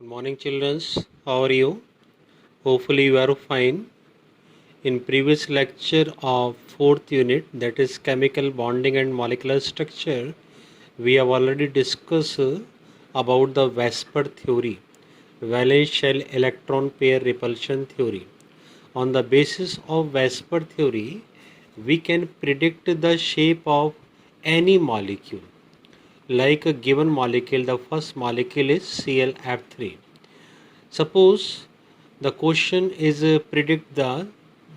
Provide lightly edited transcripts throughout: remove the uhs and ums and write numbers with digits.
Good morning, children. How are you? Hopefully, you are fine. In previous lecture of fourth unit, that is chemical bonding and molecular structure, we have already discussed about the Vesper theory, valence shell electron pair repulsion theory. On the basis of Vesper theory, we can predict the shape of any molecule. Like a given molecule, the first molecule is ClF3. Suppose the question is predict the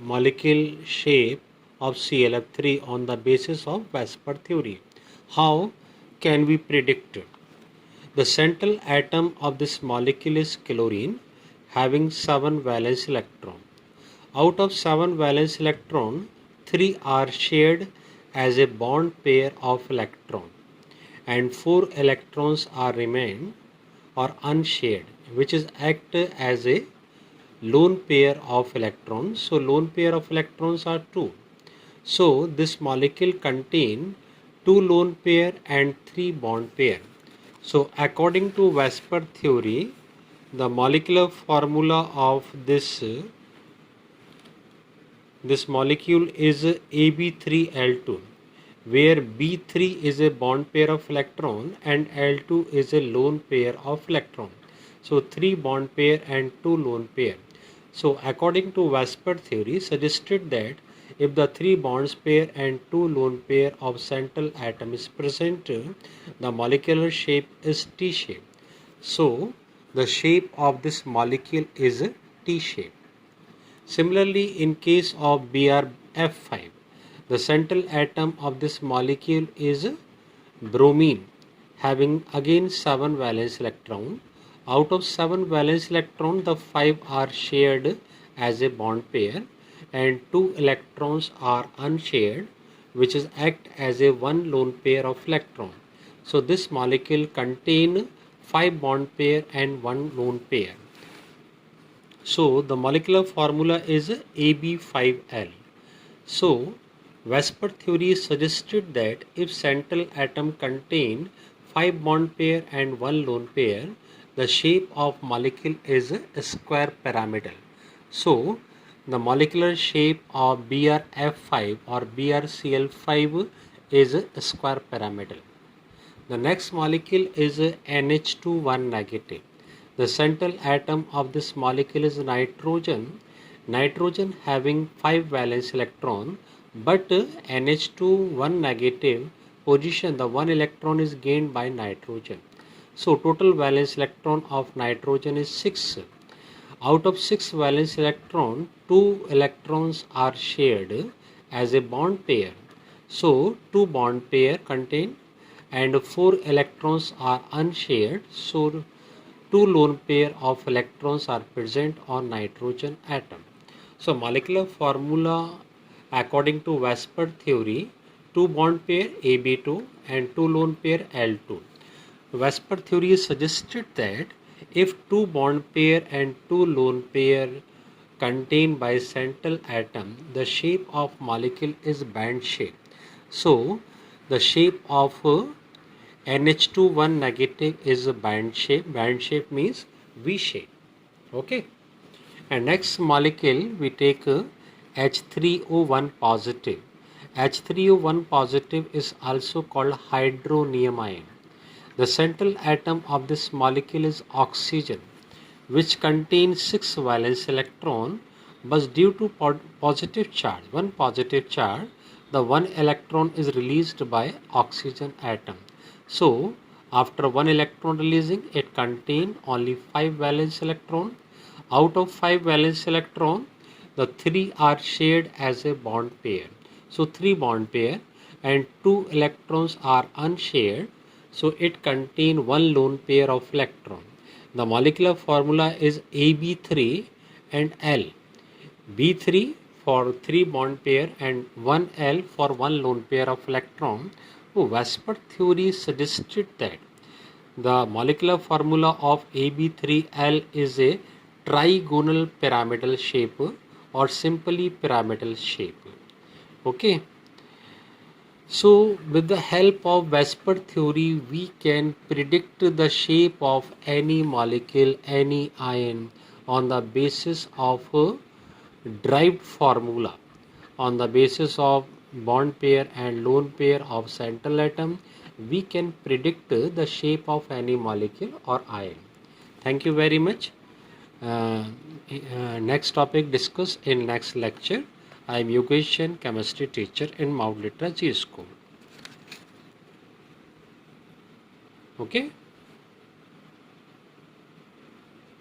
molecule shape of ClF3 on the basis of Vesper theory. How can we predict it? The central atom of this molecule is chlorine, having 7 valence electron. Out of 7 valence electron, 3 are shared as a bond pair of electron and 4 electrons are remain or unshared, which is act as a lone pair of electrons. So lone pair of electrons are 2. So this molecule contain 2 lone pair and 3 bond pair. So according to Vesper theory, the molecular formula of this molecule is Ab3L2, where B3 is a bond pair of electron and L2 is a lone pair of electron. So 3 bond pair and 2 lone pair. So according to Vesper theory suggested that if the 3 bonds pair and 2 lone pair of central atom is present, the molecular shape is T shape. So the shape of this molecule is T shape. Similarly, in case of BrF5, the central atom of this molecule is bromine, having again 7 valence electron. Out of 7 valence electron, the 5 are shared as a bond pair and 2 electrons are unshared, which is act as a 1 lone pair of electron. So this molecule contain 5 bond pair and 1 lone pair. So the molecular formula is Ab5L. So Vesper theory suggested that if central atom contain 5 bond pair and 1 lone pair, the shape of molecule is square pyramidal. So the molecular shape of BrF5 or BrCl5 is square pyramidal. The next molecule is NH2 negative. The central atom of this molecule is nitrogen. Nitrogen having 5 valence electron, but NH2 negative position, the 1 electron is gained by nitrogen. So total valence electron of nitrogen is 6. Out of 6 valence electron, 2 electrons are shared as a bond pair. So 2 bond pair contain and 4 electrons are unshared. So 2 lone pair of electrons are present on nitrogen atom. So molecular formula according to Vesper theory, 2 bond pair Ab2 and 2 lone pair L2. Vesper theory suggested that if 2 bond pair and 2 lone pair contained by central atom, the shape of molecule is band shape. So the shape of NH2 negative is a band shape. Band shape means V shape. Okay. And next molecule we take H3O1 positive. H3O1 positive is also called hydronium. The central atom of this molecule is oxygen, which contains 6 valence electron, but due to positive charge, one positive charge, the 1 electron is released by oxygen atom. So after 1 electron releasing, it contains only 5 valence electron. Out of 5 valence electron, the 3 are shared as a bond pair. So 3 bond pair and 2 electrons are unshared. So it contains 1 lone pair of electron. The molecular formula is Ab3 and L. B3 for 3 bond pair and 1L for 1 lone pair of electron. So Vesper theory suggested that the molecular formula of Ab3L is a trigonal pyramidal shape or simply pyramidal shape. Okay. So, with the help of Vesper theory, we can predict the shape of any molecule, any ion on the basis of a derived formula. On the basis of bond pair and lone pair of central atom, we can predict the shape of any molecule or ion. Thank you very much. Uh, Next topic discussed in next lecture. I am Yogesh Jain, chemistry teacher in Mount Litra G School. Okay.